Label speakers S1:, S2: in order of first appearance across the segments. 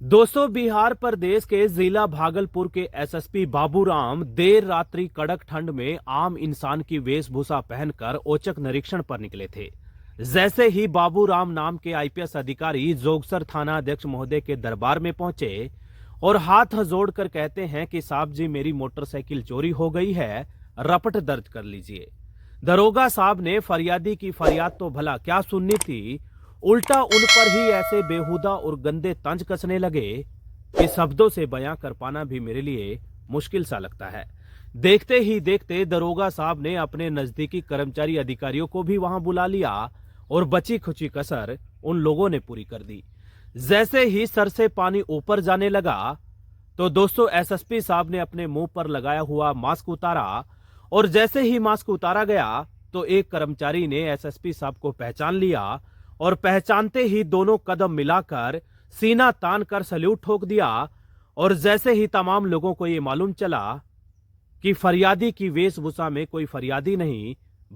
S1: दोस्तों, बिहार प्रदेश के जिला भागलपुर के एसएसपी बाबूराम देर रात्रि कड़क ठंड में आम इंसान की वेशभूषा पहनकर औचक निरीक्षण पर निकले थे। जैसे ही बाबूराम नाम के आईपीएस अधिकारी जोगसर थाना अध्यक्ष महोदय के दरबार में पहुंचे और हाथ जोड़कर कहते हैं कि साहब जी, मेरी मोटरसाइकिल चोरी हो गई है, रपट दर्ज कर लीजिए। दरोगा साहब ने फरियादी की फरियाद तो भला क्या सुननी थी, उल्टा उन पर ही ऐसे बेहुदा और गंदे तंज कसने लगे कि शब्दों से बयां कर पाना भी मेरे लिए मुश्किल सा लगता है। देखते ही देखते दरोगा साहब ने अपने नजदीकी कर्मचारी अधिकारियों को भी वहां बुला लिया और बची खुची कसर उन लोगों ने पूरी कर दी। जैसे ही सर से पानी ऊपर जाने लगा तो दोस्तों, एसएसपी साहब ने अपने मुंह पर लगाया हुआ मास्क उतारा और जैसे ही मास्क उतारा गया तो एक कर्मचारी ने एसएसपी साहब को पहचान लिया और पहचानते ही दोनों कदम मिलाकर सीना तान कर सैल्यूट ठोक दिया। और जैसे ही तमाम लोगों को यह मालूम चला कि फरियादी की वेशभूषा में कोई फरियादी नहीं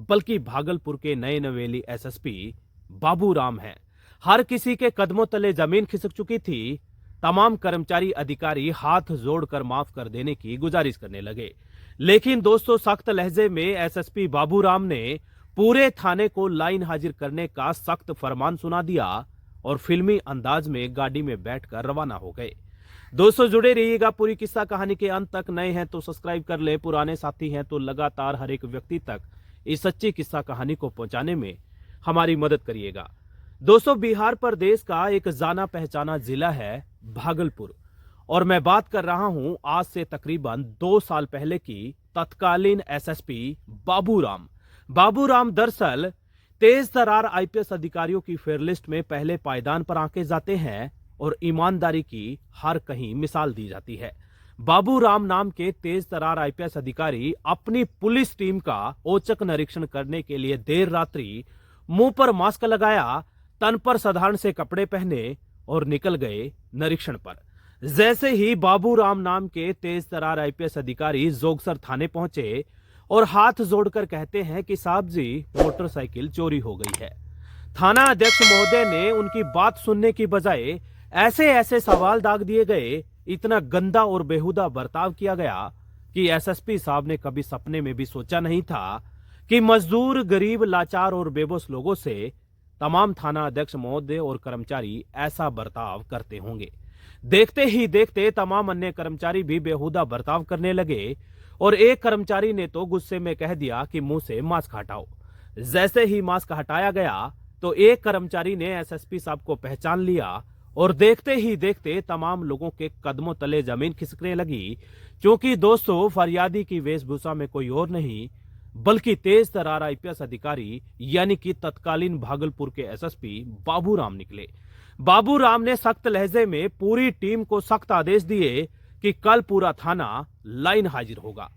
S1: बल्कि भागलपुर के नए नवेली एसएसपी बाबूराम हैं, हर किसी के कदमों तले जमीन खिसक चुकी थी। तमाम कर्मचारी अधिकारी हाथ जोड़कर माफ कर देने की गुजारिश करने लगे, लेकिन दोस्तों, सख्त लहजे में एसएसपी बाबूराम ने पूरे थाने को लाइन हाजिर करने का सख्त फरमान सुना दिया और फिल्मी अंदाज में गाड़ी में बैठकर रवाना हो गए। दोस्तों, जुड़े रहिएगा पूरी किस्सा कहानी के अंत तक। नए हैं तो सब्सक्राइब कर ले, पुराने साथी हैं तो लगातार हर एक व्यक्ति तक इस सच्ची किस्सा कहानी को पहुंचाने में हमारी मदद करिएगा। दोस्तों, बिहार प्रदेश का एक जाना पहचाना जिला है भागलपुर और मैं बात कर रहा हूं आज से तकरीबन 2 साल पहले की तत्कालीन एसएसपी बाबूराम दरअसल तेज तर्रार आईपीएस अधिकारियों की फेयरलिस्ट में पहले पायदान पर आंके जाते हैं और ईमानदारी की हर कहीं मिसाल दी जाती है। बाबूराम नाम के तेज तर्रार आईपीएस अधिकारी अपनी पुलिस टीम का औचक निरीक्षण करने के लिए देर रात्रि मुंह पर मास्क लगाया, तन पर साधारण से कपड़े पहने और निकल गए निरीक्षण पर। जैसे ही बाबूराम नाम के तेज तर्रार आईपीएस अधिकारी जोगसर थाने पहुंचे और हाथ जोड़कर कहते हैं कि साहब जी, मोटरसाइकिल चोरी हो गई है। थाना अध्यक्ष महोदय ने उनकी बात सुनने की बजाय ऐसे ऐसे सवाल दाग दिए गए, इतना गंदा और बेहुदा बर्ताव किया गया कि एसएसपी साहब ने कभी सपने में भी सोचा नहीं था कि मजदूर, गरीब, लाचार और बेबस लोगों से तमाम थाना अध्यक्ष महोदय और कर्मचारी ऐसा बर्ताव करते होंगे। देखते ही देखते तमाम अन्य कर्मचारी भी बेहुदा बर्ताव करने लगे और एक कर्मचारी ने तो गुस्से में कह दिया कि मुंह से मास्क हटाओ। जैसे ही मास्क हटाया गया तो एक कर्मचारी ने एसएसपी साहब को पहचान लिया और देखते ही देखते तमाम लोगों के कदमों तले जमीन खिसकने लगी, क्योंकि दोस्तों, फरियादी की वेशभूषा में कोई और नहीं बल्कि तेज तर्रार आईपीएस अधिकारी यानी कि तत्कालीन भागलपुर के एसएसपी बाबूराम निकले। बाबूराम ने सख्त लहजे में पूरी टीम को सख्त आदेश दिए कि कल पूरा थाना लाइन हाजिर होगा।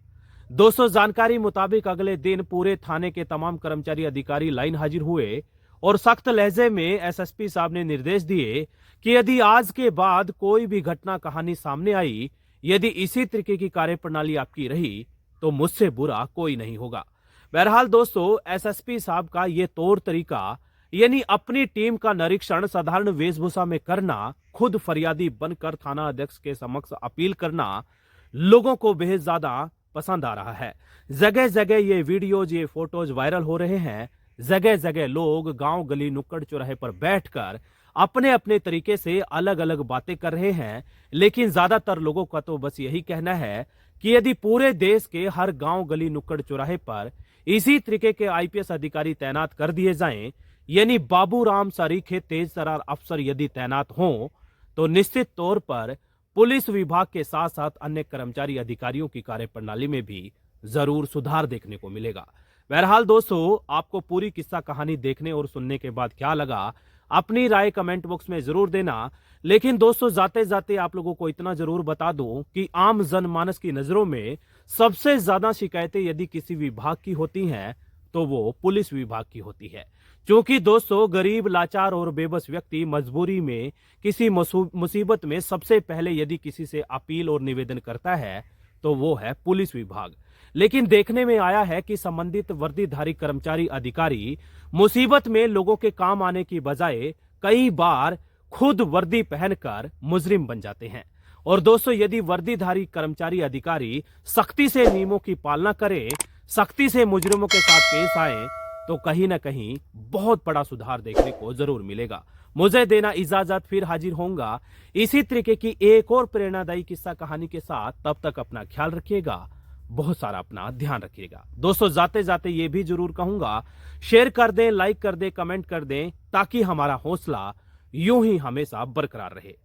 S1: दोस्तों, जानकारी मुताबिक अगले दिन पूरे थाने के तमाम कर्मचारी अधिकारी लाइन हाजिर हुए और सख्त लहजे में एसएसपी साहब ने निर्देश दिए कि यदि आज के बाद कोई भी घटना कहानी सामने आई, यदि इसी तरीके की कार्यप्रणाली आपकी रही तो मुझसे बुरा कोई नहीं होगा। बहरहाल दोस्तों, एसएसपी साहब का ये तौर तरीका यानी अपनी टीम का निरीक्षण साधारण वेशभूषा में करना, खुद फरियादी बनकर थाना अध्यक्ष के समक्ष अपील करना लोगों को बेहद ज्यादा पसंद आ रहा है। जगह जगह ये वीडियोज, ये फोटोज वायरल हो रहे हैं। जगह जगह लोग गांव, गली, नुक्कड़, चौराहे पर बैठकर अपने अपने तरीके से अलग अलग बातें कर रहे हैं, लेकिन ज्यादातर लोगों का तो बस यही कहना है कि यदि पूरे देश के हर गांव, गली, नुक्कड़, चौराहे पर इसी तरीके के आईपीएस अधिकारी तैनात कर दिए जाएं, यानी बाबूराम सरीखे तेज तर्रार अफसर यदि तैनात हों, तो निश्चित तौर पर पुलिस विभाग के साथ साथ अन्य कर्मचारी अधिकारियों की कार्यप्रणाली में भी जरूर सुधार देखने को मिलेगा। बहरहाल दोस्तों, आपको पूरी किस्सा कहानी देखने और सुनने के बाद क्या लगा, अपनी राय कमेंट बॉक्स में जरूर देना। लेकिन दोस्तों, जाते जाते आप लोगों को इतना जरूर बता दूं कि आम जनमानस की नजरों में सबसे ज्यादा शिकायतें यदि किसी विभाग की होती हैं तो वो पुलिस विभाग की होती है, क्योंकि दोस्तों, गरीब, लाचार और बेबस व्यक्ति मजबूरी में किसी मुसीबत में सबसे पहले यदि किसी से अपील और निवेदन करता है तो वो है पुलिस विभाग। लेकिन देखने में आया है कि संबंधित वर्दीधारी कर्मचारी अधिकारी मुसीबत में लोगों के काम आने की बजाय कई बार खुद वर्दी पहनकर मुजरिम बन जाते हैं। और दोस्तों, यदि वर्दीधारी कर्मचारी अधिकारी सख्ती से नियमों की पालना करे, सख्ती से मुजरिमों के साथ पेश आए, तो कहीं ना कहीं बहुत बड़ा सुधार देखने को जरूर मिलेगा। मुझे देना इजाजत, फिर हाजिर होऊंगा इसी तरीके की एक और प्रेरणादायी किस्सा कहानी के साथ। तब तक अपना ख्याल रखिएगा, बहुत सारा अपना ध्यान रखिएगा। दोस्तों, जाते जाते ये भी जरूर कहूंगा, शेयर कर दें, लाइक कर दें, कमेंट कर दें, ताकि हमारा हौसला यूं ही हमेशा बरकरार रहे।